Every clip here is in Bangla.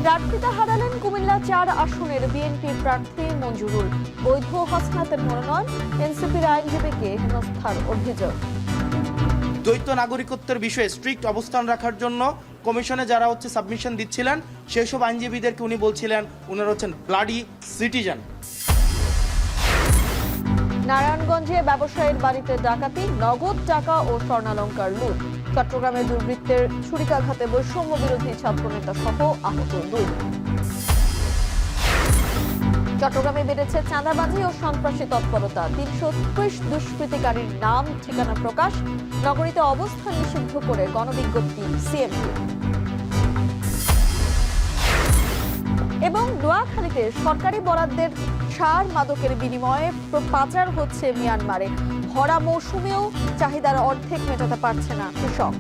প্রার্থিতা হারালেন কুমিল্লা ৪ আসনের বিএনপির প্রার্থী মঞ্জুরুল। বৈধ হাসনাতের মনোনয়ন, এনসিপির আইনজীবীকে হেনস্থার অভিযোগ। দ্বৈত নাগরিকত্বের বিষয়ে স্ট্রিক্ট অবস্থান রাখার জন্য কমিশনে যারা সাবমিশন দিচ্ছিলেন সেই সব আইনজীবীদেরকে উনি বলছিলেন উনারা হচ্ছেন ব্লাডি সিটিজেন। নারায়ণগঞ্জে ব্যবসায়ীর বাড়িতে ডাকাতি, নগদ টাকা ও স্বর্ণালংকার লুট। চট্টগ্রামে দুর্বৃত্তের ছুরিকাঘাতে বৈষম্য বিরোধী ছাত্রনেতা সহ আহত 2। চট্টগ্রামে বেড়েছে চাঁদাবাজি ও সন্ত্রাসী তৎপরতা। ৩৩০ দুষ্কৃতিকারীর নাম ঠিকানা প্রকাশ। নগরীতে অবস্থান নিষিদ্ধ করে গণবিজ্ঞপ্তি সিএমপি। এবং নোয়াখালীতে সরকারি বরাদ্দের সার মাদকের বিনিময়ে পাচার হচ্ছে মিয়ানমারে। ভরা মৌসুমেও চাহিদার অর্ধেক মেটাতে পারছে না কৃষক।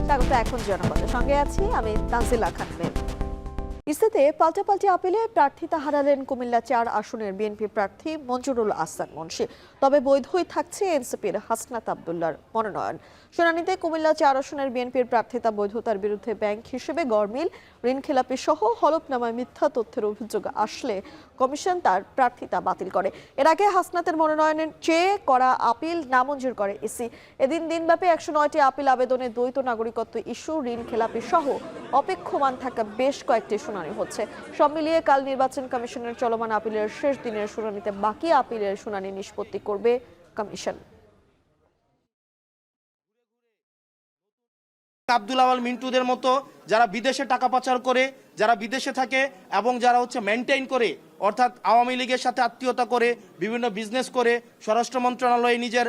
স্বাগত এখন জনপদের সঙ্গে আছি আমি তানজিলা খানম। ইস্তেতে পাল্টাপাল্টি আপিলে প্রার্থিতা হারালেন কুমিল্লা ৪ আসনের বিএনপি প্রার্থী মঞ্জুরুল আহসান মুন্সি। তবে বৈধই থাকছে এনসিপির হাসনাত আব্দুল্লাহর মনোনয়ন। শুনানিতে কুমিল্লা ৪ আসনের বিএনপির প্রার্থিতা বৈধতার বিরুদ্ধে ব্যাংক হিসেবে গড়মিল, ঋণ খেলাপি সহ হলফনামায় মিথ্যা তথ্যের অভিযোগ আসলে কমিশন তার প্রার্থিতা বাতিল করে। এর আগে হাসনাতের মনোনয়নের চেয়ে করা আপিল নামঞ্জুর করে ইসি। এদিন দিনব্যাপী ১০৯টি আপিল আবেদনে দ্বৈত নাগরিকত্ব ইস্যু, ঋণ খেলাপি সহ অপেক্ষমান থাকা বেশ কয়েকটি শুনানি হচ্ছে। সব মিলিয়ে কাল নির্বাচন কমিশনের চলমান আপিলের শেষ দিনের শুনানিতে বাকি আপিলের শুনানি নিষ্পত্তি করবে কমিশন। আব্দুল আওয়াল মিন্টুদের মতো যারা বিদেশে টাকা পাচার করে, যারা বিদেশে থাকে এবং যারা মেনটেইন করে, অর্থাৎ আওয়ামী লীগের সাথে আত্মীয়তা করে, বিভিন্ন বিজনেস করে, স্বরাষ্ট্র মন্ত্রণালয়ে নিজের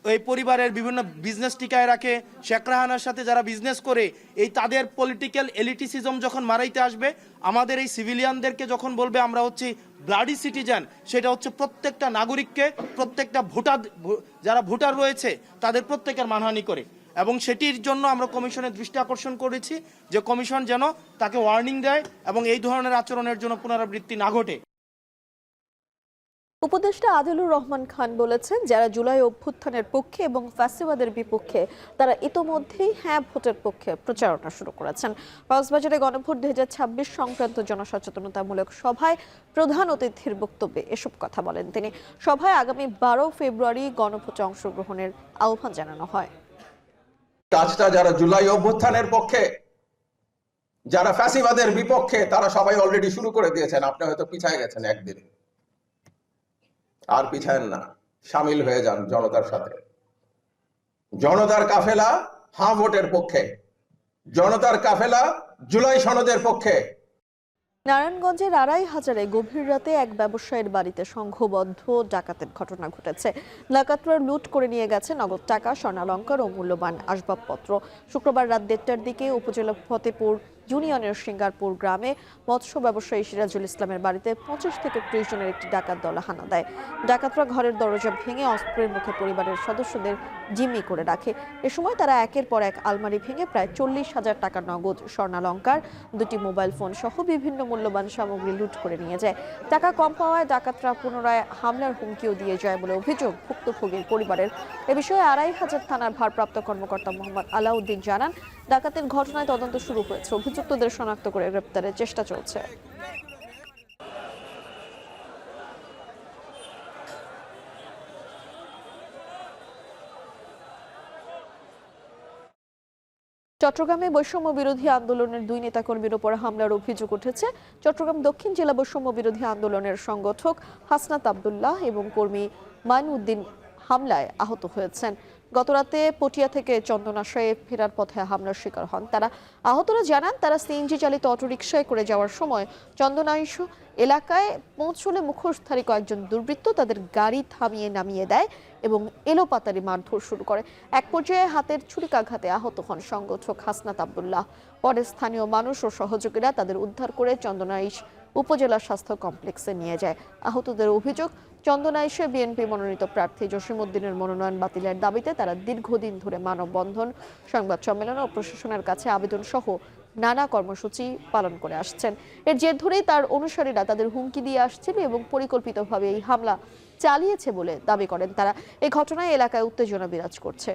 এই পরিবারের বিভিন্ন বিজনেস টিকায় রাখে, শেখ রাহানার সাথে যারা বিজনেস করে, এই তাদের পলিটিক্যাল এলিটিসিজম যখন মারাইতে আসবে, আমাদের এই সিভিলিয়ানদেরকে যখন বলবে আমরা ব্লাডি সিটিজেন, সেটা প্রত্যেকটা নাগরিককে, প্রত্যেকটা ভোটার, যারা ভোটার রয়েছে তাদের প্রত্যেকের মানহানি করে। এবং সেটির জন্য আমরা কমিশনের দৃষ্টি আকর্ষণ করেছি যে কমিশন যেন তাকে ওয়ার্নিং দেয় এবং এই ধরনের আচরণের জন্য পুনরাবৃত্তি না ঘটে। উপদেষ্টা আদিলুর রহমান খান বলেছেন, যারা জুলাই অভ্যুত্থানের পক্ষে এবং ফ্যাসিবাদের বিপক্ষে তারা ইতোমধ্যেই হ্যাঁ ভোটের পক্ষে প্রচারণা শুরু করেছেন। কক্সবাজারে গণভোট ২০২৬ সংক্রান্ত জনসচেতনতামূলক সভায় প্রধান অতিথির বক্তব্যে এসব কথা বলেন তিনি। সভায় আগামী ১২ ফেব্রুয়ারি গণভোটে অংশগ্রহণের আহ্বান জানানো হয়। কাজটা যারা জুলাই অভ্যুত্থানের পক্ষে, যারা ফ্যাসিবাদের বিপক্ষে, তারা সবাই অলরেডি শুরু করে দিয়েছেন। আপনি হয়তো পিছায় গেছেন একদিন, আর পিছায়েন না, সামিল হয়ে যান জনতার সাথে। জনতার কাফেলা হ্যাঁ ভোটের পক্ষে, জনতার কাফেলা জুলাই সনদের পক্ষে। নারায়ণগঞ্জের আড়াইহাজারে গভীর রাতে এক ব্যবসায়ীর বাড়িতে সংঘবদ্ধ ডাকাতের ঘটনা ঘটেছে। ডাকাতরা লুট করে নিয়ে গেছে নগদ টাকা, স্বর্ণালংকার ও মূল্যবান আসবাবপত্র। শুক্রবার রাত ১:৩০টার দিকে উপজেলা ফতেপুর ইউনিয়নের সিঙ্গারপুর গ্রামে মৎস্য ব্যবসায়ী সিরাজুল ইসলামের বাড়িতে ২৫ থেকে ৩০ জনের একটি ডাকাত দল হানা দেয়। ডাকাতরা ঘরের দরজা ভেঙে অস্ত্রের মুখে পরিবারের সদস্যদের জিম্মি করে রাখে। এ সময় তারা একের পর এক আলমারি ভেঙে প্রায় ৪০,০০০ টাকা নগদ, স্বর্ণালংকার, ২টি মোবাইল ফোন সহ বিভিন্ন মূল্যবান সামগ্রী লুট করে নিয়ে যায়। টাকা কম পাওয়ায় ডাকাতরা পুনরায় হামলার হুমকিও দিয়ে যায় বলে অভিযোগ ভুক্তভোগীর পরিবারের। এ বিষয়ে আড়াইহাজার থানার ভারপ্রাপ্ত কর্মকর্তা মোহাম্মদ আলাউদ্দিন জানান, ডাকাতের ঘটনায় তদন্ত শুরু হয়েছে। অভিযুক্তদের শনাক্ত করে গ্রেপ্তারের চেষ্টা চলছে। চট্টগ্রামে বৈষম্য বিরোধী আন্দোলনের 2 নেতাকর্মীর উপর হামলার অভিযোগ উঠেছে। চট্টগ্রাম দক্ষিণ জেলা বৈষম্য বিরোধী আন্দোলনের সংগঠক হাসনাত আব্দুল্লাহ এবং কর্মী মাইনউদ্দিন হামলায় আহত হয়েছেন। গতরাতে পটিয়া থেকে চন্দনাশয়ে ফেরার পথে হামলার শিকার হন তারা। আহতরা জানান, তারা সিএনজি চালিত অটোরিকশায় করে যাওয়ার সময় চন্দনাইশ এলাকায় পৌঁছলে মুখোশধারী কয়েকজন দুর্বৃত্ত তাদের গাড়ি থামিয়ে নামিয়ে দেয় এবং এলোপাতাড়ি মারধর শুরু করে। এক পর্যায়ে হাতের ছুরিকাঘাতে আহত হন সংগঠক হাসনাত আব্দুল্লাহ। পরে স্থানীয় মানুষ ও সহযোগীরা তাদের উদ্ধার করে চন্দনাইশ উপজেলা স্বাস্থ্য কমপ্লেক্সে নিয়ে যায়। আহতদের অভিযোগ, চন্দনা এসে বিএনপি মনোনীত প্রার্থী জসিমউদ্দিনের মনোনয়ন বাতিলের দাবিতে তারা দীর্ঘদিন ধরে মানববন্ধন, সংবাদ সম্মেলন ও প্রশাসনের কাছে আবেদন সহ নানা কর্মসূচি পালন করে আসছেন। এর জের ধরেই তার অনুসারীরা তাদের হুমকি দিয়ে আসছিল এবং পরিকল্পিতভাবে এই হামলা চালিয়েছে বলে দাবি করেন তারা। এই ঘটনায় এলাকায় উত্তেজনা বিরাজ করছে।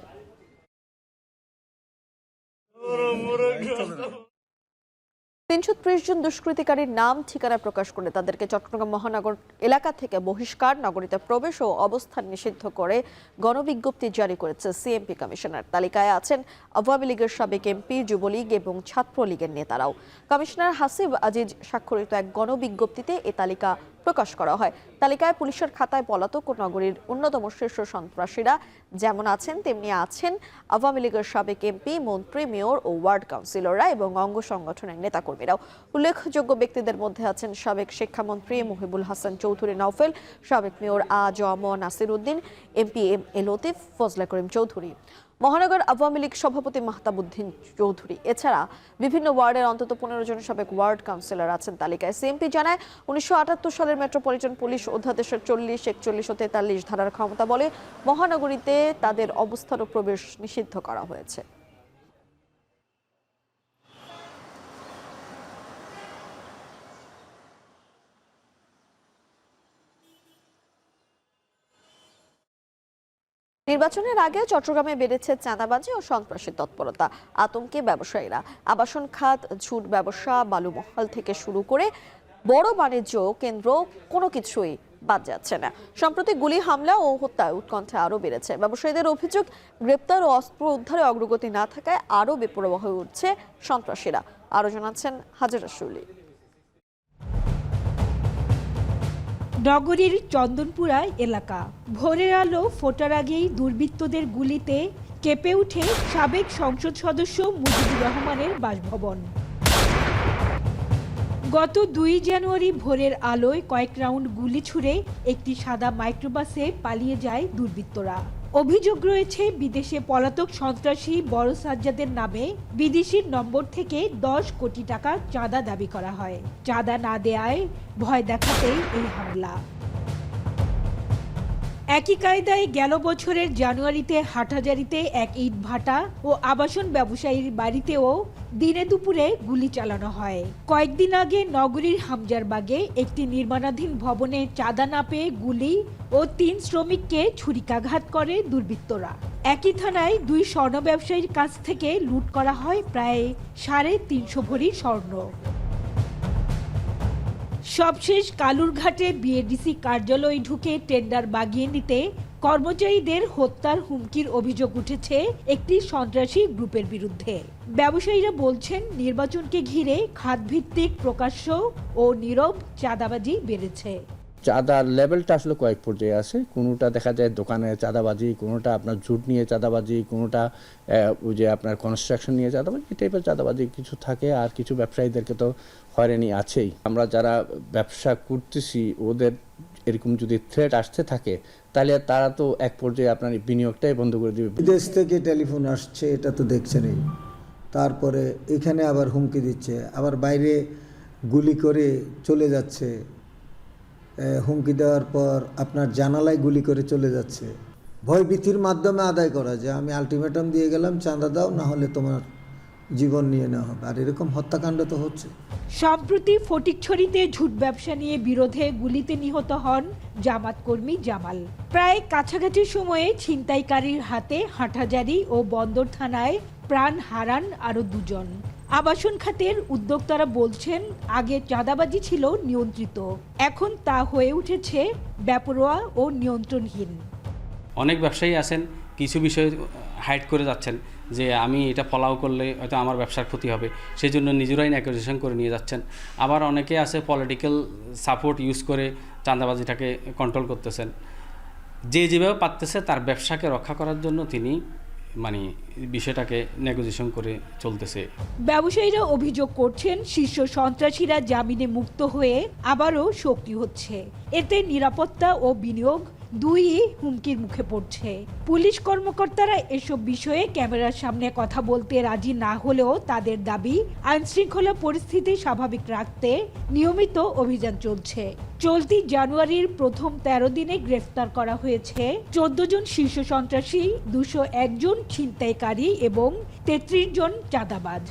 ৩৩০ জন দুষ্কৃতিকারীর নাম ঠিকানা প্রকাশ করে তাদেরকে চট্টগ্রাম মহানগর এলাকা থেকে বহিষ্কার, নগরীতে প্রবেশ ও অবস্থান নিষিদ্ধ করে গণবিজ্ঞপ্তি জারি করেছে সিএমপি কমিশনার। তালিকায় আছেন আওয়ামী লীগের সাবেক এমপি, যুবলীগ এবং ছাত্রলীগের নেতারাও। কমিশনার হাসিব আজিজ স্বাক্ষরিত এক গণবিজ্ঞপ্তিতে এ তালিকা প্রকাশ করা হয়। তালিকায় পুলিশের খাতায় পলাতক ও নগরীর অন্যতম শীর্ষ সন্ত্রাসীরা যেমন আছেন তেমনি আছেন আওয়ামী লীগের সাবেক এমপি, মন্ত্রী, মেয়র ও ওয়ার্ড কাউন্সিলররা এবং অঙ্গ সংগঠনের নেতাকর্মীরাও। উল্লেখযোগ্য ব্যক্তিদের মধ্যে আছেন সাবেক শিক্ষামন্ত্রী মহিবুল হাসান চৌধুরী নওফেল, সাবেক মেয়র আ.জ.ম নাসির উদ্দিন, এমপি এ লতিফ, ফজলে করিম চৌধুরী, মহানগর আওয়ামী লীগ সভাপতি মাহতাবুদ্দিন চৌধুরী। এছাড়া বিভিন্ন ওয়ার্ডের অন্তত 15 জন সাবেক ওয়ার্ড কাউন্সিলর আছেন তালিকায়। সিএমপি জানায়, 1978 সালের মেট্রোপলিটন পুলিশ অধ্যাদেশের 40, 41 ও 43 ধারার ক্ষমতা বলে মহানগরীতে তাদের অবস্থান ও প্রবেশ নিষিদ্ধ করা হয়েছে। নির্বাচনের আগে চট্টগ্রামে বেড়েছে চাঁদাবাজি ও সন্ত্রাসী তৎপরতা। আতঙ্কে ব্যবসায়ীরা। আবাসন খাত, ঝুট ব্যবসা, বালুমহল থেকে শুরু করে বড় বাণিজ্য কেন্দ্র কোনো কিছুই বাদ যাচ্ছে না। সম্প্রতি গুলি, হামলা ও হত্যায় উৎকণ্ঠা আরও বেড়েছে। ব্যবসায়ীদের অভিযোগ, গ্রেপ্তার ও অস্ত্র উদ্ধারে অগ্রগতি না থাকায় আরও বেপরোয়া হয়ে উঠছে সন্ত্রাসীরা। আরও জানাচ্ছেন হাজেরা শুলি। নগরীর চন্দনপুরা এলাকা। ভোরের আলো ফোটার আগেই দুর্বৃত্তদের গুলিতে কেঁপে উঠে সাবেক সংসদ সদস্য মুজিবুর রহমানের বাসভবন। গত 2 জানুয়ারি ভোরের আলোয় কয়েক রাউন্ড গুলি ছুড়ে একটি সাদা মাইক্রোবাসে পালিয়ে যায় দুর্বৃত্তরা। অভিযোগ রয়েছে, বিদেশে পলাতক সন্ত্রাসী বড় সাজ্জাদের নামে বিদেশির নম্বর থেকে 10 কোটি টাকা চাঁদা দাবি করা হয়। চাঁদা না দেয়ায় ভয় দেখাতেই এই হামলা। একই কায়দায় গেল বছরের জানুয়ারিতে হাটহাজারীতে এক ইটভাটা ও আবাসন ব্যবসায়ীর বাড়িতেও দিনে দুপুরে গুলি চালানো হয়। কয়েকদিন আগে নগরীর হামজারবাগে একটি নির্মাণাধীন ভবনে চাঁদা না পেয়ে গুলি ও 3 শ্রমিককে ছুরিকাঘাত করে দুর্বৃত্তরা। একই থানায় 2 স্বর্ণ ব্যবসায়ীর কাছ থেকে লুট করা হয় প্রায় 350 ভরি স্বর্ণ। সবশেষ কালুরঘাটে বিএডিসি কার্যালয়ে ঢুকে টেন্ডার বাগিয়ে নিতে কর্মচারীদের হত্যার হুমকির অভিযোগ উঠেছে একটি সন্ত্রাসী গ্রুপের বিরুদ্ধে। ব্যবসায়ীরা বলছেন, নির্বাচনকে ঘিরে খাতভিত্তিক প্রকাশ্য ও নীরব চাঁদাবাজি বেড়েছে। চাঁদার লেভেলটা আসলে কয়েক পর্যায়ে আছে। কোনোটা দেখা যায় দোকানে চাঁদাবাজি, কোনোটা আপনার জুট নিয়ে চাঁদাবাজি, কোনোটা ওই যে আপনার কনস্ট্রাকশন নিয়ে চাঁদাবাজি, এই টাইপের চাঁদাবাজি কিছু থাকে। আর কিছু ব্যবসায়ীদেরকে তো হয়রানি আছেই। আমরা যারা ব্যবসা করতেছি ওদের এরকম যদি থ্রেট আসতে থাকে তাহলে তারা তো এক পর্যায়ে আপনার বিনিয়োগটাই বন্ধ করে দেবে। বিদেশ থেকে টেলিফোন আসছে, এটা তো দেখছেনই। তারপরে এখানে আবার হুমকি দিচ্ছে, আবার বাইরে গুলি করে চলে যাচ্ছে। হুমকি দেওয়ার পর আপনার জানালায় গুলি করে চলে যাচ্ছে। ভয়ভীতির মাধ্যমে আদায় করা যায়। আমি আলটিমেটাম দিয়ে গেলাম, চাঁদা দাও, না হলে তোমার জীবন নিয়ে নেওয়া হবে। আর এরকম হত্যাকাণ্ড তো হচ্ছে। সম্প্রতি ফটিকছড়িতে ঝুট ব্যবসা নিয়ে বিরোধে গুলিতে নিহত হন জামাত কর্মী জামাল। প্রায় কাছাকাছি সময়ে ছিনতাইকারীর হাতে হাটহাজারী ও বন্দর থানায় প্রাণ হারান আরও 2 জন। আবাসন খাতের উদ্যোক্তারা বলছেন, আগে চাঁদাবাজি ছিল নিয়ন্ত্রিত, এখন তা হয়ে উঠেছে বেপরোয়া ও নিয়ন্ত্রণহীন। অনেক ব্যবসায়ী আছেন কিছু বিষয় হাইড করে যাচ্ছেন যে আমি এটা ফলাও করলে হয়তো আমার ব্যবসার ক্ষতি হবে, সেই জন্য নিজেরাই অ্যাকুইজিশন করে নিয়ে যাচ্ছেন। আবার অনেকে আছে পলিটিক্যাল সাপোর্ট ইউজ করে চাঁদাবাজিটাকে কন্ট্রোল করতেছেন। যে যেভাবে পারতেছে তার ব্যবসাকে রক্ষা করার জন্য তিনি বিষয়টাকে নেগোসিয়েশন করে চলতেছে। ব্যবসায়ীরা অভিযোগ করছেন, শীর্ষ সন্ত্রাসীরা জামিনে মুক্ত হয়ে আবারও সক্রিয় হচ্ছে। এতে নিরাপত্তা ও বিনিয়োগ দুইই হুমকির মুখে পড়ছে। পুলিশ কর্মকর্তারা এসব বিষয়ে ক্যামেরার সামনে কথা বলতে রাজি না হলেও তাদের দাবি আইনশৃঙ্খলা পরিস্থিতি স্বাভাবিক রাখতে নিয়মিত অভিযান চলছে। চলতি জানুয়ারির প্রথম 13 দিনে গ্রেফতার করা হয়েছে 14 জন শীর্ষ সন্ত্রাসী, 201 জন ছিনতাইকারী এবং 33 জন চাঁদাবাজ।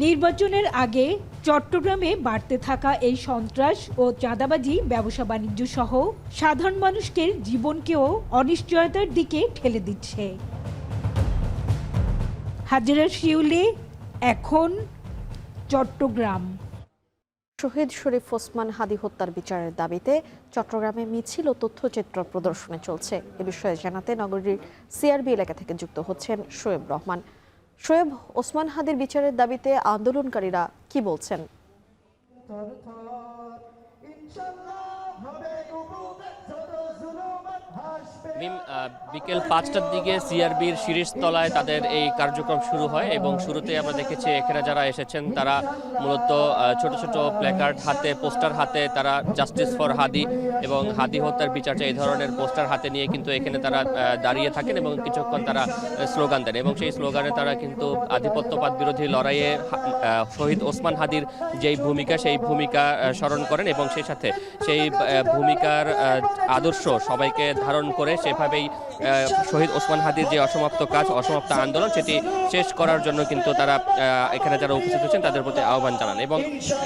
নির্বাচনের আগে চট্টগ্রামে বাড়তে থাকা এই সন্ত্রাস ও চাঁদাবাজি, ব্যবসা বাণিজ্য সহ সাধারণ মানুষের জীবনকেও অনিশ্চয়তার দিকে ঠেলে দিচ্ছে। হাজেরা শিউলি, এখন, চট্টগ্রাম। শহীদ শরীফ ওসমান হাদি হত্যার বিচারের দাবিতে চট্টগ্রামে মিছিল ও তথ্যচিত্র প্রদর্শনী চলছে। এ বিষয়ে জানাতে নগরীর সিআরবি এলাকা থেকে যুক্ত হচ্ছেন শোয়েব রহমান। শোয়েব, ওসমান হাদির বিচারের দাবিতে আন্দোলনকারীরা কি বলছেন? বিকেল 5টার দিকে সিআরবির শীর্ষতলায় তাদের এই কার্যক্রম শুরু হয় এবং শুরুতে আমরা দেখেছি এখানে যারা এসেছেন তারা মূলত ছোট ছোট প্ল্যাকার্ড হাতে, পোস্টার হাতে, তারা জাস্টিস ফর হাদি এবং হাদি হত্যার বিচার চাই এই ধরনের পোস্টার হাতে নিয়ে কিন্তু এখানে তারা দাঁড়িয়ে থাকেন এবং কিছুক্ষণ তারা স্লোগান দেন এবং সেই স্লোগানে তারা কিন্তু আধিপত্যবাদ বিরোধী লড়াইয়ে শহীদ ওসমান হাদির যেই ভূমিকা সেই ভূমিকা স্মরণ করেন এবং সেই সাথে সেই ভূমিকার আদর্শ সবাইকে ধারণ করে সেভাবেই শহীদ ওসমান হাদির যে অসমাপ্ত কাজ, অসমাপ্ত আন্দোলন, সেটি শেষ করার জন্য কিন্তু তারা এখানে যারা উপস্থিত হচ্ছেন তাদের প্রতি আহ্বান জানান। এবং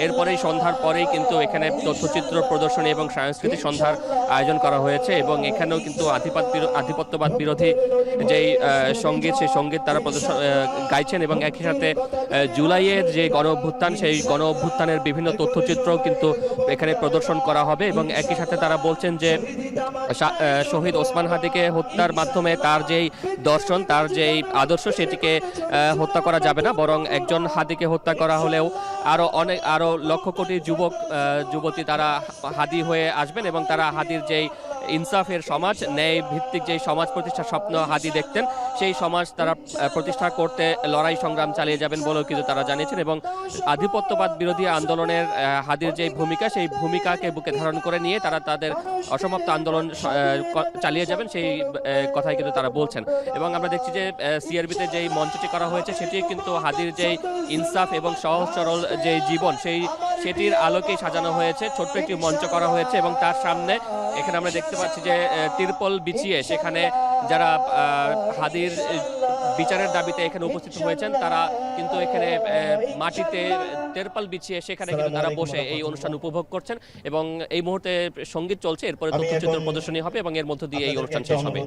এরপরেই সন্ধ্যার পরেই কিন্তু এখানে তথ্যচিত্র প্রদর্শনী এবং সাংস্কৃতিক সন্ধ্যার আয়োজন করা হয়েছে এবং এখানেও কিন্তু আধিপত্যবাদ বিরোধী যেই সঙ্গীত, সেই সঙ্গীত তারা গাইছেন এবং একই সাথে জুলাইয়ের যে গণ অভ্যুত্থান, সেই গণ অভ্যুত্থানের বিভিন্ন তথ্যচিত্রও কিন্তু এখানে প্রদর্শন করা হবে এবং একই সাথে তারা বলছেন যে শহীদ ওসমান হাদিকে হত্যার মাধ্যমে তার যেই দর্শন, তার যেই আদর্শ, সেটিকে হত্যা করা যাবে না, বরং একজন হাদিকে হত্যা করা হলেও আরো লক্ষ কোটি যুবক যুবতী তারা হাদি হয়ে আসবেন এবং তারা হাদির যেই ইনসাফের সমাজ, ন্যায় ভিত্তিক যেই সমাজ প্রতিষ্ঠার স্বপ্ন হাদি দেখতেন, সেই সমাজ তারা প্রতিষ্ঠা করতে লড়াই সংগ্রাম চালিয়ে যাবেন বলেও কিন্তু তারা জানিয়েছেন এবং আধিপত্যবাদ বিরোধী আন্দোলনের হাদির যে ভূমিকা, সেই ভূমিকাকে বুকে ধারণ করে নিয়ে তারা তাদের অসমাপ্ত আন্দোলন চালিয়ে যাবেন, সেই কথাই কিন্তু তারা বলছেন। এবং আমরা দেখছি যে সিআরবিতে যেই মঞ্চটি করা হয়েছে সেটি কিন্তু হাদির যেই ইনসাফ এবং সহজ সরল যে জীবন, সেটির আলোকেই সাজানো হয়েছে। ছোট্ট একটি মঞ্চ করা হয়েছে এবং তার সামনে এখানে আমরা দেখতে পাচ্ছি যে তিরপল বিছিয়ে সেখানে যারা হাদির বিচারের দাবিতে এখানে উপস্থিত হয়েছেন তারা কিন্তু এখানে মাটিতে তিরপল বিছিয়ে সেখানে কিন্তু তারা বসে এই অনুষ্ঠান উপভোগ করছেন এবং এই মুহূর্তে সঙ্গীত চলছে, এরপরে তথ্যচিত্র প্রদর্শনী হবে এবং এর মধ্য দিয়ে এই অনুষ্ঠান শেষ হবে।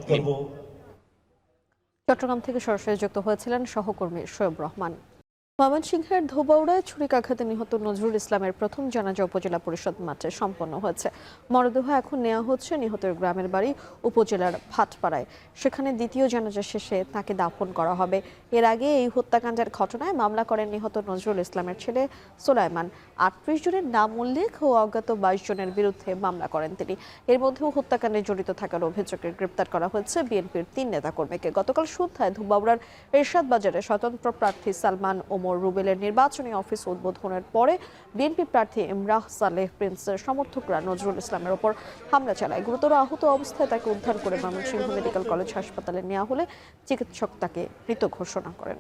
চট্টগ্রাম থেকে সরাসরি যুক্ত হয়েছিলেন সহকর্মী শোয়েব রহমান। ময়মনসিংহের ধোবাউড়ায় ছুরিকাঘাতে নিহত নজরুল ইসলামের প্রথম জানাজা উপজেলা পরিষদ মাঠে সম্পন্ন হয়েছে। মরদেহ এখন নেওয়া হচ্ছে নিহতের গ্রামের বাড়ি উপজেলার ভাটপাড়ায়। সেখানে দ্বিতীয় জানাজা শেষে তাকে দাফন করা হবে। এর আগে এই হত্যাকাণ্ডের ঘটনায় মামলা করেন নিহত নজরুল ইসলামের ছেলে সোলাইমান। 38 জনের নাম উল্লেখ ও অজ্ঞাত 22 জনের বিরুদ্ধে মামলা করেন তিনি। এর মধ্যেও হত্যাকাণ্ডে জড়িত থাকার অভিযোগে গ্রেপ্তার করা হয়েছে বিএনপির 3 নেতাকর্মীকে। গতকাল সন্ধ্যায় ধোবাউড়ার এরশাদ বাজারে স্বতন্ত্র প্রার্থী সালমান রুবেলের নির্বাচনী অফিস উদ্বোধনের পরে বিএনপি প্রার্থী ইমরাহ সালেহ প্রিন্সের সমর্থকরা নজরুল ইসলামের ওপর হামলা চালায়। গুরুতর আহত অবস্থায় তাকে উদ্ধার করে ময়মনসিংহ মেডিকেল কলেজ হাসপাতালে নেওয়া হলে চিকিৎসক তাকে মৃত ঘোষণা করেন।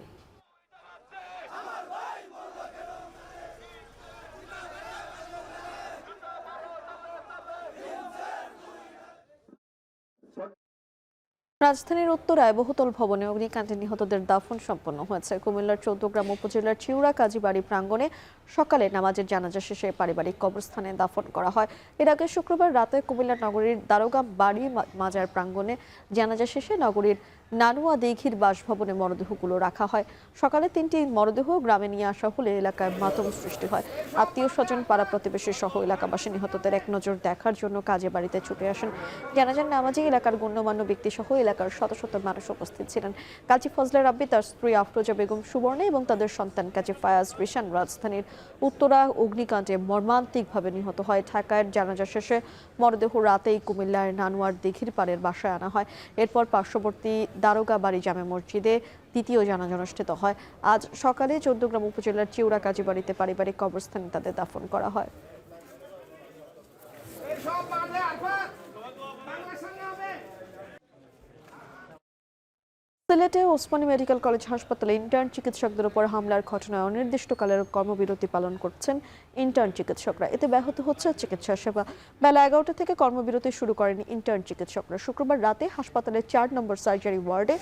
রাজধানীর উত্তরায় বহুতল ভবনে অগ্নিকাণ্ডে নিহতদের দাফন সম্পন্ন হয়েছে। কুমিল্লার চৌদ্দগ্রাম উপজেলার চিউড়া কাজীবাড়ি প্রাঙ্গণে সকালে নামাজের জানাজা শেষে পারিবারিক কবরস্থানে দাফন করা হয়। এর আগে শুক্রবার রাতে কুমিল্লা নগরীর দারোগা বাড়ি মাজার প্রাঙ্গণে জানাজা শেষে নগরীর নানুয়া দিঘির বাসভবনে মরদেহগুলো রাখা হয়। সকালে 3টি মরদেহ গ্রামে নিয়ে আসা হলে এলাকায় মাতম সৃষ্টি হয়। আত্মীয় স্বজন, পাড়া প্রতিবেশী সহ এলাকাবাসী নিহতদের এক নজর দেখার জন্য কাজে বাড়িতে ছুটে আসেন। জানাজার নামাজে এলাকার গণ্যমান্য ব্যক্তি সহ এলাকার শত শত মানুষ উপস্থিত ছিলেন। কাজী ফজলে রাব্বি, তার স্ত্রী আফরোজা বেগম সুবর্ণা এবং তাদের সন্তান কাজী ফায়াজ রিশান রাজধানীর উত্তরা অগ্নিকাণ্ডে মর্মান্তিকভাবে নিহত হয়। ঢাকায় জানাজা শেষে মরদেহ রাতেই কুমিল্লার নানুয়ার দিঘির পাড়ের বাসায় আনা হয়। এরপর পার্শ্ববর্তী দারোগা বাড়ি জামে মসজিদে দ্বিতীয় জানাজা অনুষ্ঠিত হয়। আজ সকালে চৌদ্দগ্রাম উপজেলার চিউড়া কাজীবাড়িতে পারিবারিক কবরস্থানে তাদের দাফন করা হয়। সিলেটে ওসমানী মেডিকেল কলেজ হাসপাতালে ইন্টার্ন চিকিৎসকদের উপর হামলার ঘটনায় অনির্দিষ্টকালের কর্মবিরতি পালন করছেন ইন্টার্ন চিকিৎসকরা। এতে ব্যাহত হচ্ছে চিকিৎসা সেবা। বেলা 11টা থেকে কর্মবিরতি শুরু করেন ইন্টার্ন চিকিৎসকরা। শুক্রবার রাতে হাসপাতালের 4 নম্বর সার্জারি ওয়ার্ডে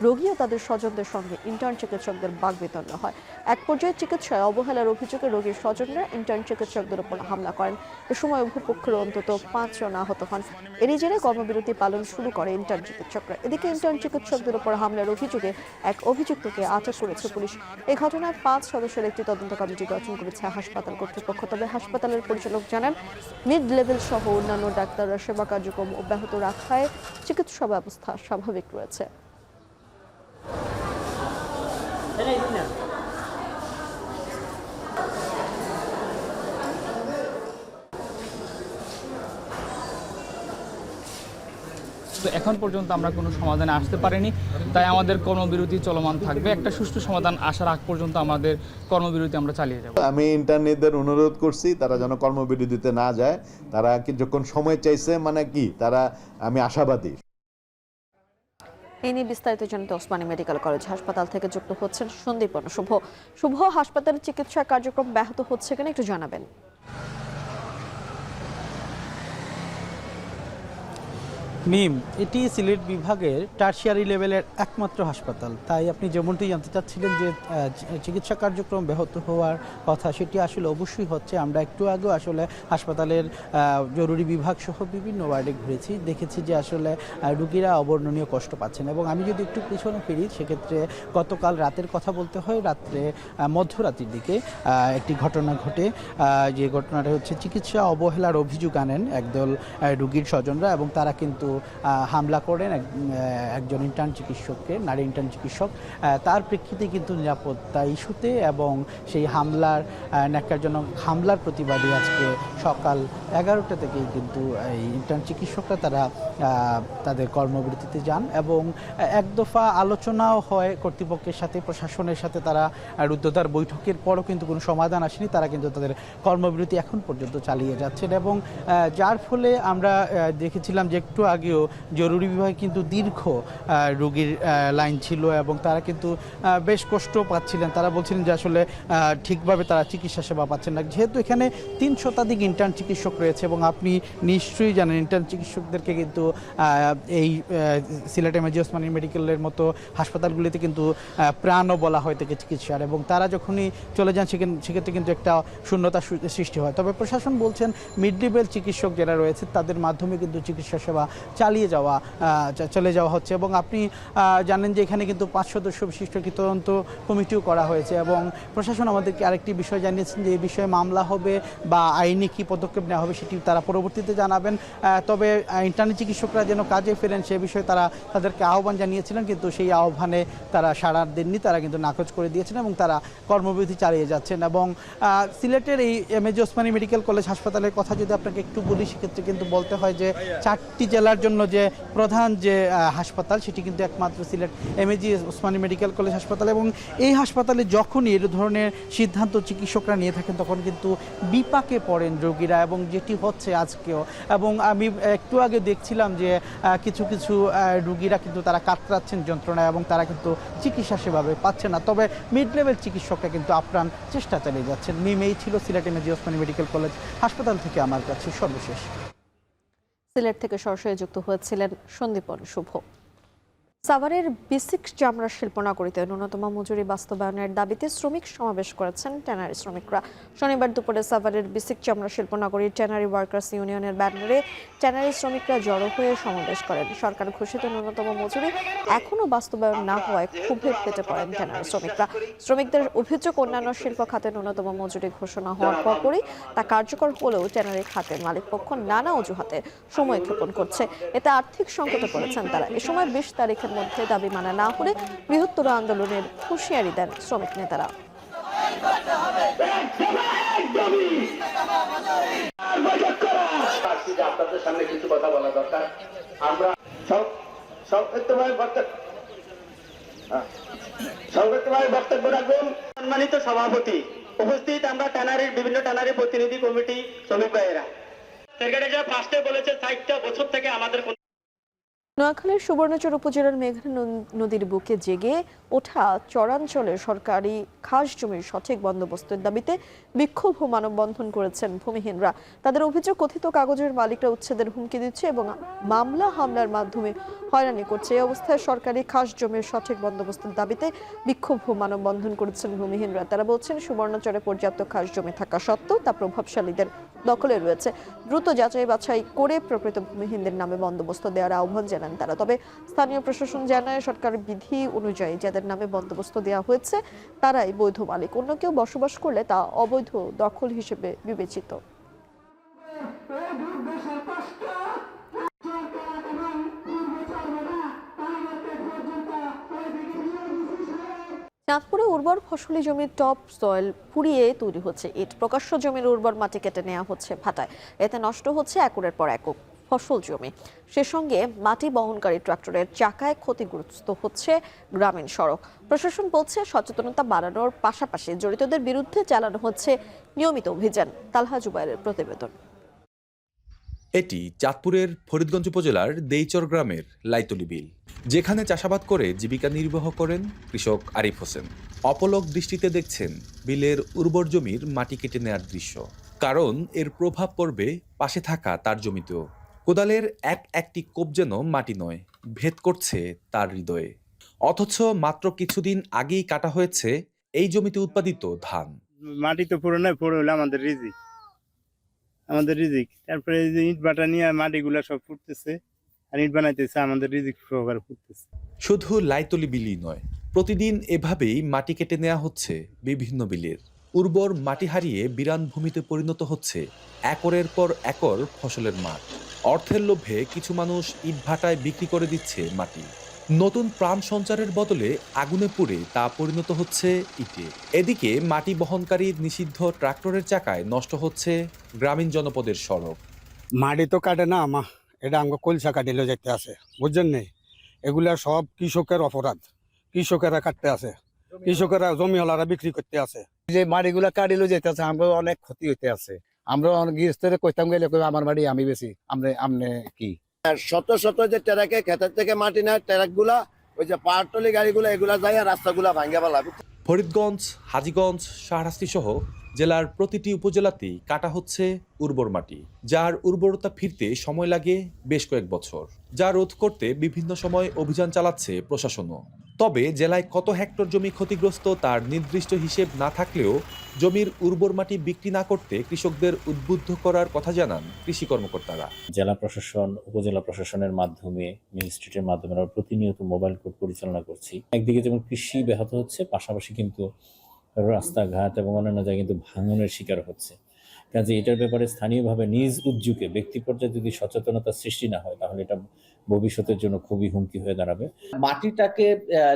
রোগী ও তাদের স্বজনদের সঙ্গে ইন্টার্ন চিকিৎসকদের বাগবিতণ্ড হয়। এক পর্যায়ে চিকিৎসায় অবহেলার অভিযোগে রোগীর স্বজনরা ইন্টার্ন চিকিৎসকদের উপর হামলা করেন। এ সময় উভয় পক্ষের অন্তত 5 জন আহত হন। এরই জেরে কর্মবিরতি পালন শুরু করে ইন্টার্ন চিকিৎসকরা। এদিকে ইন্টার্ন চিকিৎসকদের উপর হামলার অভিযোগে এক অভিযুক্তকে আটক করেছে পুলিশ। এই ঘটনায় 5 সদস্যের একটি তদন্ত কমিটি গঠন করেছে হাসপাতাল কর্তৃপক্ষ। তবে হাসপাতালের পরিচালক জানান, মিড লেভেল সহ অন্যান্য ডাক্তাররা সেবা কার্যক্রম অব্যাহত রাখায় চিকিৎসা ব্যবস্থা স্বাভাবিক রয়েছে। এখন পর্যন্ত আমরা কোনো সমাধানে আসতে পারিনি, তাই আমাদের কর্মবিরতি চলমান থাকবে। একটা সুষ্ঠু সমাধান আসার আগ পর্যন্ত আমাদের কর্মবিরতি আমরা চালিয়ে যাব। আমি ইন্টারনেটদের অনুরোধ করছি তারা যেন কর্মবিরতিতে না যায়। তারা যখন সময় চাইছে মানে কি তারা, আমি আশাবাদী। এই নিয়ে বিস্তারিত জানতে ওসমানী মেডিকেল কলেজ হাসপাতাল থেকে যুক্ত হচ্ছেন সন্দীপন শুভ। শুভ, হাসপাতালের চিকিৎসা কার্যক্রম ব্যাহত হচ্ছে কিনা একটু জানাবেন। মিম, এটি সিলেট বিভাগের টারশিয়ারি লেভেলের একমাত্র হাসপাতাল। তাই আপনি যেমনটি জানতে চাচ্ছিলেন যে চিকিৎসা কার্যক্রম ব্যাহত হওয়ার কথা, সেটি আসলে অবশ্যই হচ্ছে। আমরা একটু আগেও আসলে হাসপাতালের জরুরি বিভাগ সহ বিভিন্ন ওয়ার্ডে ঘুরেছি, দেখেছি যে আসলে রুগীরা অবর্ণনীয় কষ্ট পাচ্ছেন। এবং আমি যদি একটু পিছনে ফিরি, সেক্ষেত্রে গতকাল রাতের কথা বলতে হয়। রাত্রে মধ্যরাত্রির দিকে একটি ঘটনা ঘটে, যে ঘটনাটা হচ্ছে চিকিৎসা অবহেলার অভিযোগ আনেন একদল রুগীর স্বজনরা, এবং তারা কিন্তু হামলা করেন একজন ইন্টার্ন চিকিৎসককে, নারী ইন্টার্ন চিকিৎসক। তার প্রেক্ষিতে কিন্তু নিরাপত্তা ইস্যুতে এবং সেই ন্যাক্কারজনক হামলার প্রতিবাদে আজকে সকাল 11টা থেকেই কিন্তু এই ইন্টার্ন চিকিৎসকরা তারা তাদের কর্মবিরতিতে যান, এবং এক দফা আলোচনাও হয় কর্তৃপক্ষের সাথে, প্রশাসনের সাথে। তারা রুদ্ধদ্বার বৈঠকের পরও কিন্তু কোনো সমাধান আসেনি। তারা কিন্তু তাদের কর্মবিরতি এখন পর্যন্ত চালিয়ে যাচ্ছেন, এবং যার ফলে আমরা দেখেছিলাম যে একটু আগেও জরুরি বিভাগে কিন্তু দীর্ঘ রোগীর লাইন ছিল, এবং তারা কিন্তু বেশ কষ্ট পাচ্ছিলেন। তারা বলছিলেন যে আসলে ঠিকভাবে তারা চিকিৎসা সেবা পাচ্ছেন না। যেহেতু এখানে 3 শতাধিক ইন্টার্ন চিকিৎসক রয়েছে, এবং আপনি নিশ্চয়ই জানেন ইন্টার্ন চিকিৎসকদেরকে কিন্তু এই সিলেট এমএজি ওসমানী মেডিকেলের মতো হাসপাতালগুলিতে কিন্তু প্রাণও বলা হয় থেকে চিকিৎসার, এবং তারা যখনই চলে যান সেক্ষেত্রে কিন্তু একটা শূন্যতা সৃষ্টি হয়। তবে প্রশাসন বলছেন মিড লেভেল চিকিৎসক যারা রয়েছে তাদের মাধ্যমে কিন্তু চিকিৎসা সেবা চলে যাওয়া হচ্ছে। এবং আপনি জানেন যে এখানে কিন্তু 5 সদস্য বিশিষ্ট একটি তদন্ত কমিটিও করা হয়েছে, এবং প্রশাসন আমাদেরকে আরেকটি বিষয় জানিয়েছেন যে এই বিষয়ে মামলা হবে বা আইনি কী পদক্ষেপ নেওয়া হবে সেটি তারা পরবর্তীতে জানাবেন। তবে ইন্টার্ন চিকিৎসকরা যেন কাজে ফেরেন সে বিষয়ে তারা তাদেরকে আহ্বান জানিয়েছিলেন, কিন্তু সেই আহ্বানে তারা সাড়া দেননি। তারা কিন্তু নাকচ করে দিয়েছেন, এবং তারা কর্মবিরতি চালিয়ে যাচ্ছেন। এবং সিলেটের এই এমএজি ওসমানী মেডিকেল কলেজ হাসপাতালের কথা যদি আপনাকে একটু বলি, সেক্ষেত্রে কিন্তু বলতে হয় যে 4টি জেলার জন্য যে প্রধান যে হাসপাতাল, সেটি কিন্তু একমাত্র Sylhet MAG Osmani medical college হাসপাতাল। এবং এই হাসপাতালে যখনই এর ধরনের সিদ্ধান্ত চিকিৎসকরা নিয়ে থাকেন তখন কিন্তু বিপাকে পড়েন রোগীরা, এবং যেটি হচ্ছে আজকেও। এবং আমি একটু আগে দেখছিলাম যে কিছু রোগীরা কিন্তু তারা কাতরাচ্ছেন যন্ত্রণায়, এবং তারা কিন্তু চিকিৎসা সেভাবে পাচ্ছে না। তবে মিড লেভেল চিকিৎসকরা কিন্তু আপ্রাণ চেষ্টা চালিয়ে যাচ্ছেন। এই ছিল Sylhet MAG Osmani medical college হাসপাতাল থেকে আমার কাছে সর্বশেষ। সিলেট থেকে সরাসরি যুক্ত হয়েছিলেন সন্দীপন শুভ। সাভারের বেসিক চামড়া শিল্পনগরীতে ন্যূনতম মজুরি বাস্তবায়নের দাবিতে শ্রমিক সমাবেশ করেছেন ট্যানারি শ্রমিকরা। শনিবার দুপুরে সাভারের বেসিক চামড়া শিল্পনগরীর ট্যানারি ওয়ার্কার্স ইউনিয়নের ব্যানারে ট্যানারি শ্রমিকরা জড়ো হয়ে সমাবেশ করেন। সরকার ঘোষিত ন্যূনতম মজুরি এখনও বাস্তবায়ন না হওয়ায় ক্ষোভে ফেটে পড়েন ট্যানারি শ্রমিকরা। শ্রমিকদের অভিযোগ, অন্যান্য শিল্প খাতে ন্যূনতম মজুরি ঘোষণা হওয়ার পরপরই তা কার্যকর হলেও ট্যানারি খাতের মালিকপক্ষ নানা অজুহাতে সময় ক্ষেপণ করছে। এতে আর্থিক সংকটে পড়েছেন তারা। এ সময় 20 তারিখের মধ্যে দাবি মানা না হলে বৃহত্তর আন্দোলনের হুঁশিয়ারি দেন শ্রমিক নেতারা। আপনাদের সামনে কিছু কথা বলা দরকার। আমরা সংক্ষিপ্তভাবে বক্তব্য রাখবেন। সম্মানিত সভাপতি উপস্থিত, আমরা ট্যানারির বিভিন্ন ট্যানারির প্রতিনিধি কমিটি শ্রমিক ভাইয়েরা, সেক্রেটারি ফার্স্টে বলেছে 60টা বছর থেকে আমাদের নোয়াখালীর সুবর্ণচর উপজেলার মেঘনা নদীর বুকে জেগে ওঠা চরাঞ্চলের সরকারি খাস জমির সঠিক বন্দোবস্তের দাবিতে বিক্ষোভ ও মানববন্ধন করেছেন ভূমিহীনরা। তাদের অভিযোগ, কথিত কাগজের মালিকরা উচ্ছেদের হুমকি দিচ্ছে এবং মামলা হামলার মাধ্যমে হয়রানি করছে। এই অবস্থায় সরকারি খাস জমির সঠিক বন্দোবস্তের দাবিতে বিক্ষোভ ও মানববন্ধন করেছেন ভূমিহীনরা। তারা বলছেন, সুবর্ণচরে পর্যাপ্ত খাস জমি থাকা সত্ত্বেও তা প্রভাবশালীদের দখলে রয়েছে। দ্রুত যাচাই বাছাই করে প্রকৃত ভূমিহীনদের নামে বন্দোবস্ত দেওয়ার আহ্বান জানান তারা। তবে স্থানীয় প্রশাসন জানায়, সরকারের বিধি অনুযায়ী যাদের নামে বন্দোবস্ত দেওয়া হয়েছে তারাই বৈধ মালিক। অন্য কেউ বসবাস করলে তা অবৈধ দখল হিসেবে বিবেচিত। চাঁদপুরে উর্বর ফসলি জমির টপ সয়েল পুড়িয়ে তৈরি হচ্ছে ইট। প্রকাশ্য জমির উর্বর মাটি কেটে নেওয়া হচ্ছে ভাটায়। এতে নষ্ট হচ্ছে একরের পর একক ফসল জমি। সে সঙ্গে মাটি বহনকারী ট্রাক্টরের চাকায় ক্ষতিগ্রস্ত হচ্ছে গ্রামীণ সড়ক। প্রশাসন বলছে, সচেতনতা বাড়ানোর পাশাপাশি জড়িতদের বিরুদ্ধে চালানো হচ্ছে নিয়মিত অভিযান। তালহা জুবাইরের প্রতিবেদন। এটি চাঁদপুরের ফরিদগঞ্জ উপজেলার দেইচর গ্রামের লাইতলি বিল, যেখানে চাষাবাদ করে জীবিকা নির্বাহ করেন কৃষক আরিফ হোসেন। অপলক দৃষ্টিতে দেখছেন বিলের উর্বর জমির মাটি কেটে নেয়ার দৃশ্য, কারণ এর প্রভাব পড়বে পাশে থাকা তার জমিতেও। কোদালের একটি কোপ যেন মাটি নয়, ভেদ করছে তার হৃদয়ে। অথচ মাত্র কিছুদিন আগেই কাটা হয়েছে এই জমিতে উৎপাদিত ধান। মাটি তো পুরো নয়, পুরো হলো আমাদের রিজিক। তারপরে এই যে ইট বাটা নিয়ে মাটিগুলা সব ফুটতেছে আর ইট বানাইতেছে, আমাদের রিজিক সহকারে ফুটতেছে। শুধু লাইতলি বিলই নয়, প্রতিদিন এভাবেই মাটি কেটে নেওয়া হচ্ছে বিভিন্ন বিলের। উর্বর মাটি হারিয়ে বিরান ভূমিতে পরিণত হচ্ছে একরের পর একর ফসলের মাঠ। অর্থের লোভে কিছু মানুষ ইটভাটায় বিক্রি করে দিচ্ছে মাটি। নতুন প্রাণ সঞ্চারের বদলে আগুনে পুড়ে তা পরিণত হচ্ছে ইটে। এদিকে মাটি বহনকারী নিষিদ্ধ ট্রাক্টরের চাকায় নষ্ট হচ্ছে গ্রামীণ জনপদের সড়ক। মাটি তো কাটে না, এটা আমাকে কলসা কাটিলে যেতে আছে, বুঝছেন নেই? এগুলা সব কৃষকের অপরাধ। কৃষকেরা কাটতে আছে, কৃষকেরা জমিওয়ালারা বিক্রি করতে আছে। যে মাটিগুলা কাটিলে যেতে আছে, আমরা অনেক ক্ষতি হইতে আছে। আমরা অনেক গৃহস্থরে কইতাম গেলে আমার বাড়ি আমি বেশি, আমনে কি শত শত যে ট্রাকে ক্ষেতের থেকে মাটি নেয়, ট্রাক গুলা ওই যে পাহাড়তলি গাড়িগুলা এগুলা যায় রাস্তাগুলা ভাঙ্গা ফেলা। ফরিদগঞ্জ, হাজীগঞ্জ, শাহরাস্তি সহ জেলার প্রতিটি উপজেলাতেই কাটা হচ্ছে উর্বর মাটি, যার উর্বরতা ফিরতে সময় লাগে বেশ কয়েক বছর। যা রোধ করতে বিভিন্ন সময় অভিযান চালাচ্ছে প্রশাসনও। তবে জেলায় কত হেক্টর জমি ক্ষতিগ্রস্ত তার নির্দিষ্ট হিসেব না থাকলেও জমির উর্বর মাটি বিক্রি না করতে কৃষকদের উদ্বুদ্ধ করার কথা জানান কৃষি কর্মকর্তারা। জেলা প্রশাসন, উপজেলা প্রশাসনের মাধ্যমে, ম্যাজিস্ট্রেটের মাধ্যমে আমরা প্রতিনিয়ত মোবাইল কোর্ট পরিচালনা করছি। একদিকে যেমন কৃষি ব্যাহত হচ্ছে, পাশাপাশি কিন্তু রাস্তাঘাট এবং অন্যান্য জায়গায় কিন্তু ভাঙনের শিকার হচ্ছে। কাজে এটার ব্যাপারে স্থানীয়ভাবে নিজ উদ্যোগে ব্যক্তি পর্যায়ে যদি সচেতনতা সৃষ্টি না হয়, তাহলে এটা ভবিষ্যতের জন্য খুবই হুমকি হয়ে দাঁড়াবে। মাটিটাকে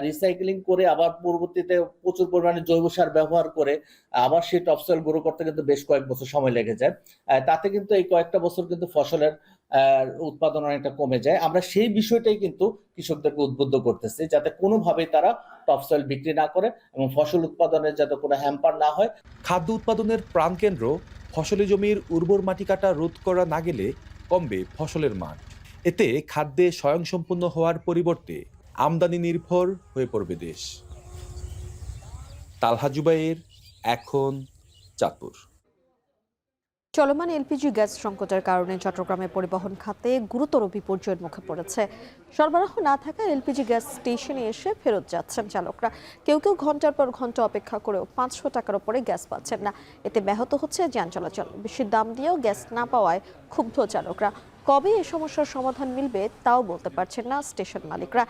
রিসাইক্লিং করে আবার পরবর্তীতে প্রচুর পরিমাণে জৈব সার ব্যবহার করে আবার সেই টপসয়েল গ্রো করতে কিন্তু বেশ কয়েক বছর সময় লেগে যায়। তাতে কিন্তু এই কয়েকটা বছর কিন্তু ফসলের উৎপাদন অনেকটা কমে যায়। আমরা সেই বিষয়টাই কিন্তু কৃষকদেরকে উদ্বুদ্ধ করতেছি, যাতে কোনোভাবেই তারা টপসয়েল বিক্রি না করে এবং ফসল উৎপাদনের যাতে কোনো হ্যাম্পার না হয়। খাদ্য উৎপাদনের প্রাণকেন্দ্র ফসলি জমির উর্বর মাটি কাটা রোধ করা না গেলে কমবে ফসলের মান। এতে খাদ্যে স্বয়ংসম্পূর্ণ হওয়ার পরিবর্তে আমদানি নির্ভর হয়ে পড়বে দেশ। তালহা জুবাইর, এখন চাঁদপুর। চলমান এলপিজি গ্যাস সংকটের কারণে চট্টগ্রামে পরিবহন খাতে গুরুতর বিপর্যয়ের মুখে পড়েছে। সরবরাহ না থাকায় এলপিজি গ্যাস স্টেশনে এসে ফেরত যাচ্ছেন চালকরা। কেউ কেউ ঘন্টার পর ঘন্টা অপেক্ষা করেও 500 টাকার উপরে গ্যাস পাচ্ছেন না। এতে ব্যাহত হচ্ছে যান চলাচল। বেশি দাম দিয়েও গ্যাস না পাওয়ায় ক্ষুব্ধ চালকরা। কবে এই সমস্যার সমাধান মিলবে তাও বলতে পারছেন না স্টেশন মালিকরা।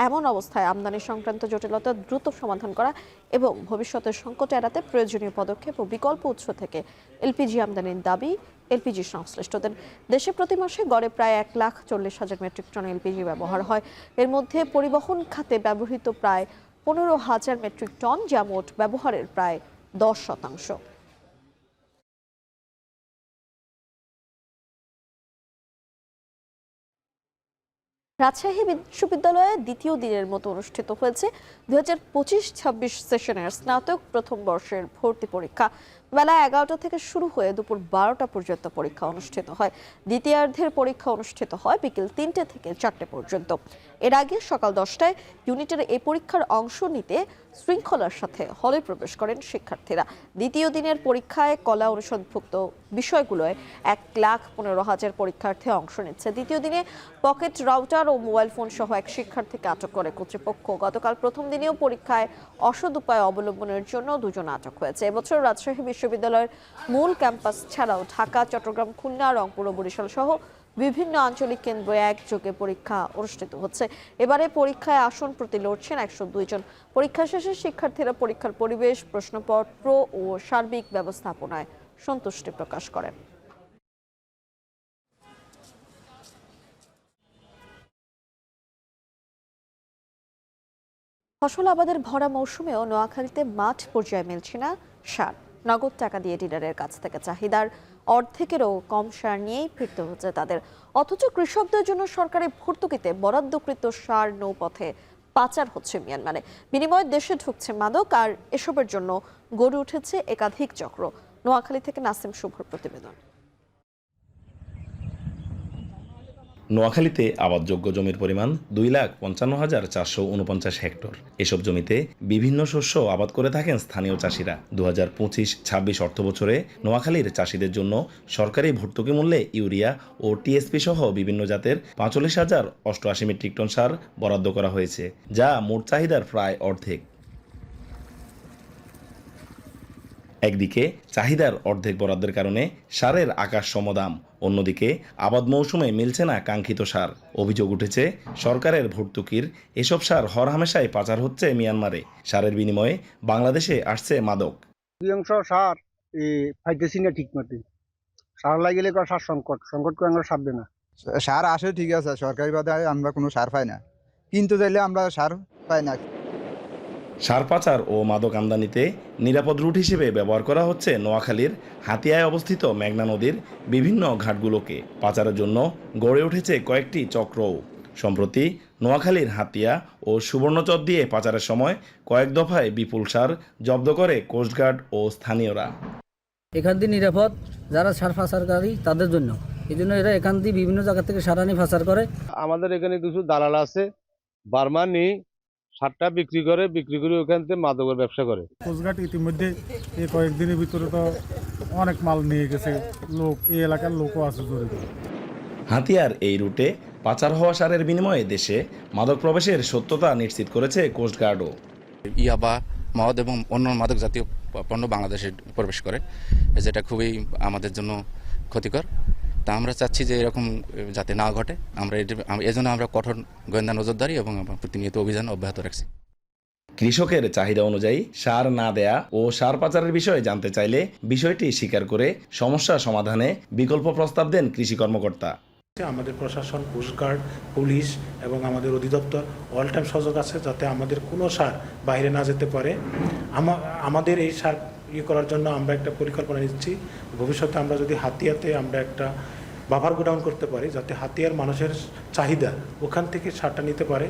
এমন অবস্থায় আমদানি সংক্রান্ত জটিলতা দ্রুত সমাধান করা এবং ভবিষ্যতের সংকট এড়াতে প্রয়োজনীয় পদক্ষেপ ও বিকল্প উৎস থেকে এলপিজি আমদানির দাবি এলপিজি সংশ্লিষ্টদের। দেশে প্রতি মাসে গড়ে প্রায় 1,40,000 মেট্রিক টন এলপিজি ব্যবহার হয়। এর মধ্যে পরিবহন খাতে ব্যবহৃত প্রায় 15,000 মেট্রিক টন, যা মোট ব্যবহারের প্রায় 10%। রাজশাহী বিশ্ববিদ্যালয়ে দ্বিতীয় দিনের মতো অনুষ্ঠিত হয়েছে 2025-26 সেশনের স্নাতক প্রথম বর্ষের ভর্তি পরীক্ষা। বেলা 11টা থেকে শুরু হয়ে দুপুর 12টা পর্যন্ত পরীক্ষা অনুষ্ঠিত হয়। দ্বিতীয়ার্ধের পরীক্ষা অনুষ্ঠিত হয় বিকেল 3টে থেকে 4টে পর্যন্ত। এর আগে সকাল 10টায় ইউনিটের এই পরীক্ষার অংশ নিতে শৃঙ্খলার সাথে হলে প্রবেশ করেন শিক্ষার্থীরা। দ্বিতীয় দিনের পরীক্ষায় কলা অনুষদভুক্ত বিষয়গুলোয় 1,15,000 পরীক্ষার্থী অংশ নিচ্ছে। দ্বিতীয় দিনে পকেট রাউটার ও মোবাইল ফোন সহ এক শিক্ষার্থীকে আটক করে কর্তৃপক্ষ। গতকাল প্রথম দিনেও পরীক্ষায় অসৎ উপায় অবলম্বনের জন্য 2 জন আটক হয়েছে। এবছর রাজশাহী বিশ্ববিদ্যালয়ের মূল ক্যাম্পাস ছাড়াও ঢাকা, চট্টগ্রাম, খুলনা, রংপুর ও বরিশাল সহ বিভিন্ন আঞ্চলিক কেন্দ্রে একযোগে পরীক্ষা অনুষ্ঠিত হচ্ছে। এবারে পরীক্ষায় আসন প্রতি লড়ছেন 102 জন। পরীক্ষা শেষে শিক্ষার্থীরা পরীক্ষার পরিবেশ, প্রশ্নপত্র ও সার্বিক ব্যবস্থাপনায় সন্তুষ্টি প্রকাশ করেন। ফসল আবাদের ভরা মৌসুমেও নোয়াখালীতে মাঠ পর্যায়ে মিলছে না সার। নগদ টাকা দিয়ে ডিলারের কাছ থেকে চাহিদার অর্ধেকেরও কম সার নিয়েই ফিরতে হচ্ছে তাদের। অথচ কৃষকদের জন্য সরকারি ভর্তুকিতে বরাদ্দকৃত সার নৌপথে পাচার হচ্ছে মিয়ানমারে। বিনিময়ে দেশে ঢুকছে মাদক, আর এসবের জন্য গড়ে উঠেছে একাধিক চক্র। নোয়াখালী থেকে নাসিম শুভর প্রতিবেদন। নোয়াখালীতে আবাদযোগ্য জমির পরিমাণ 2,55,449 হেক্টর। এসব জমিতে বিভিন্ন শস্য আবাদ করে থাকেন স্থানীয় চাষিরা। 2025-26 অর্থবছরে নোয়াখালীর চাষিদের জন্য সরকারি ভর্তুকি মূল্যে ইউরিয়া ও টিএসপি সহ বিভিন্ন জাতের 45,088 মেট্রিক টন সার বরাদ্দ করা হয়েছে, যা মোট চাহিদার প্রায় অর্ধেক। একদিকে চাহিদার অর্ধেক বরাদ্দের কারণে সারের আকাশ সমদাম, অন্যদিকে আবাদ মৌসুমে মিলছে না কাঙ্ক্ষিত সার। অভিযোগ উঠেছে সরকারের ভর্তুকির এসব সার হরহামেশাই পাচার হচ্ছে মিয়ানমারে। সারের বিনিময়ে বাংলাদেশে আসছে মাদক। অধিকাংশ সার পাইতেছি না ঠিক মতো। সার লাগিলে সার সংকট করে আমরা সারবে না। সার আসে ঠিক আছে, সরকারি বাদে আমরা কোনো সার পাই না, কিন্তু চাইলে আমরা সার পাই না। সার পাচার ও মাদক আমদানিতে নিরাপদ রুট হিসেবে ব্যবহার করা হচ্ছে নোয়াখালীর হাতিয়ায় অবস্থিত মেঘনা নদীর বিভিন্ন ঘাটগুলোকে। পাচারের জন্য গড়ে উঠেছে কয়েকটি চক্রও। সম্প্রতি নোয়াখালীর হাতিয়া ও সুবর্ণচর দিয়ে পাচারের সময় কয়েক দফায় বিপুল সার জব্দ করে কোস্টগার্ড ও স্থানীয়রা। এখান দিয়ে নিরাপদ যারা সার পাচারকারী তাদের জন্য, এই জন্য এরা এখান দিয়ে বিভিন্ন জায়গা থেকে সার আনি পাচার করে। আমাদের এখানে কিছু দালাল আছে, বার্মানি সারটা বিক্রি করে ওখান থেকে মাদকের ব্যবসা করে। কোস্টগার্ড ইতিমধ্যে এই কয়েকদিনের ভিতরে তো অনেক মাল নিয়ে গেছে, লোক এই এলাকার লোকও আছে জড়িত। হাতিয়ার এই রুটে পাচার হওয়া সারের বিনিময়ে দেশে মাদক প্রবেশের সত্যতা নিশ্চিত করেছে কোস্টগার্ডও। ইয়াবা, মদ এবং অন্য মাদক জাতীয় পণ্য বাংলাদেশে প্রবেশ করে, যেটা খুবই আমাদের জন্য ক্ষতিকর। তা আমরা চাচ্ছি যে এরকম যাতে না ঘটে। এজন্য আমরা কঠোর গোয়েন্দা নজরদারি এবং প্রতিনিয়ত অভিযান অব্যাহত রাখছি। কৃষকের চাহিদা অনুযায়ী সার না দেয়া ও সার পাচারের বিষয়ে জানতে চাইলে বিষয়টি স্বীকার করে সমস্যা সমাধানে বিকল্প প্রস্তাব দেন কৃষি কর্মকর্তা। আমাদের প্রশাসন, কোস্টগার্ড, পুলিশ এবং আমাদের অধিদপ্তর অল টাইম সজাগ আছে যাতে আমাদের কোনো সার বাইরে না যেতে পারে। আমাদের এই সার করার জন্য আমরা একটা পরিকল্পনা নিচ্ছি। ভবিষ্যতে আমরা যদি হাতিয়াতে আমরা একটা বাফার গোডাউন করতে পারি, যাতে হাতিয়ার মানুষের চাহিদা ওখান থেকে সারটা নিতে পারে।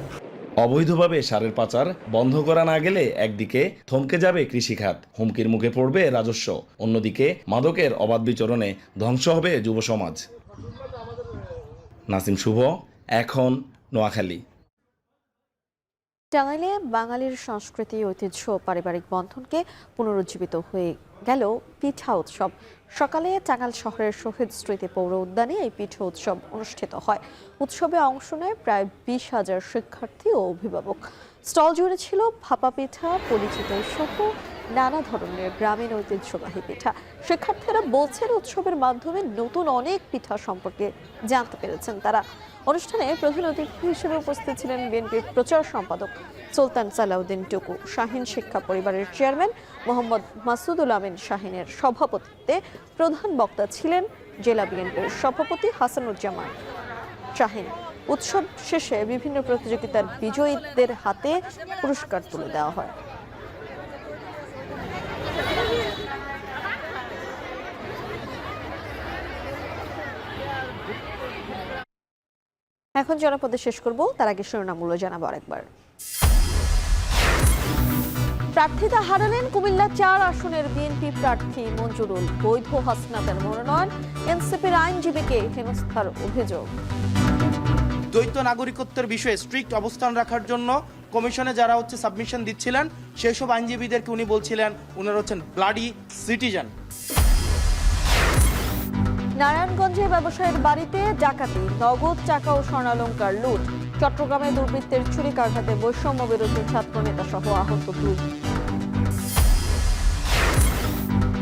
অবৈধভাবে সারের পাচার বন্ধ করা না গেলে একদিকে থমকে যাবে কৃষিখাত, হুমকির মুখে পড়বে রাজস্ব, অন্যদিকে মাদকের অবাধ বিচরণে ধ্বংস হবে যুব সমাজ। নাসিম শুভ, এখন নোয়াখালী। টাঙ্গাইলে বাঙালির সংস্কৃতি, ঐতিহ্য, পারিবারিক বন্ধনকে পুনরুজ্জীবিত হয়ে গেল পিঠা উৎসব। সকালে টাঙ্গাইল শহরের শহীদ স্মৃতি পৌর উদ্যানে এই পিঠা উৎসব অনুষ্ঠিত হয়। উৎসবে অংশ নেয় প্রায় 20,000 শিক্ষার্থী ও অভিভাবক। স্টল জুড়ে ছিল ভাপা পিঠা, পরিচিত সহ নানা ধরনের গ্রামীণ ঐতিহ্যবাহী পিঠা। শিক্ষার্থীরা বলছেন উৎসবের মাধ্যমে নতুন অনেক পিঠা সম্পর্কে জানতে পেরেছেন তারা। অনুষ্ঠানে প্রধান অতিথি হিসেবে উপস্থিত ছিলেন বিএনপির প্রচার সম্পাদক সুলতান সালাউদ্দিন টুকু। শাহীন শিক্ষা পরিবারের চেয়ারম্যান মোহাম্মদ মাসুদুল আমিন শাহীনের সভাপতিত্বে প্রধান বক্তা ছিলেন জেলা বিএনপির সভাপতি হাসানুজ্জামান শাহীন। উৎসব শেষে বিভিন্ন প্রতিযোগিতার বিজয়ীদের হাতে পুরস্কার তুলে দেওয়া হয়। এখন জনপদে শেষ করব, তার আগে শিরোনামগুলো জানাবো আরেকবার। প্রার্থিতা হারালেন কুমিল্লা 4 আসনের বিএনপি প্রার্থী মঞ্জুরুল। বৈধ হাসনাতের মনোনয়ন, এনসিপির আইনজীবীকে হেনস্থার অভিযোগ। দ্বৈত নাগরিকত্বের বিষয়ে স্ট্রিক্ট অবস্থান রাখার জন্য কমিশনে যারা সাবমিশন দিচ্ছিলেন সেই সব আইনজীবীদেরকে উনি বলছিলেন উনারা হচ্ছেন ব্লাডি সিটিজেন। নারায়ণগঞ্জে ব্যবসায়ীর বাড়িতে ডাকাতি, নগদ টাকা ও স্বর্ণালংকার লুট। চট্টগ্রামে দুর্বৃত্তের ছুরিকাঘাতে বৈষম্য বিরোধী ছাত্রনেতা সহ আহত 2।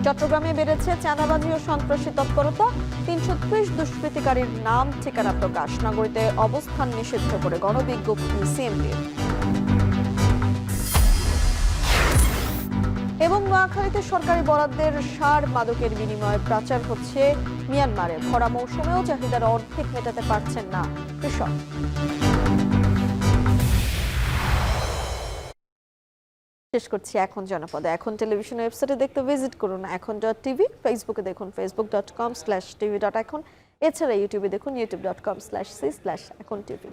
চট্টগ্রামে বেড়েছে চাঁদাবাজি ও সন্ত্রাসী তৎপরতা। 330 দুষ্কৃতিকারীর নাম ঠিকানা প্রকাশ। নগরীতে অবস্থান নিষিদ্ধ করে গণবিজ্ঞপ্তি সিএমপি। এবং নোয়াখালীতে সরকারি বরাদ্দের সার মাদকের বিনিময়ে পাচার হচ্ছে মিয়ানমারে। ভরা মৌসুমেও চাহিদার অর্ধেক মেটাতে পারছেন না কৃষক। শেষ করছি এখন জনপদে। এখন টেলিভিশন ওয়েবসাইটে দেখতে ভিজিট করুন এখন.tv, ফেসবুকে দেখুন facebook.com/tv.এখন, এছাড়া ইউটিউবে দেখুন youtube.com/c/echontv।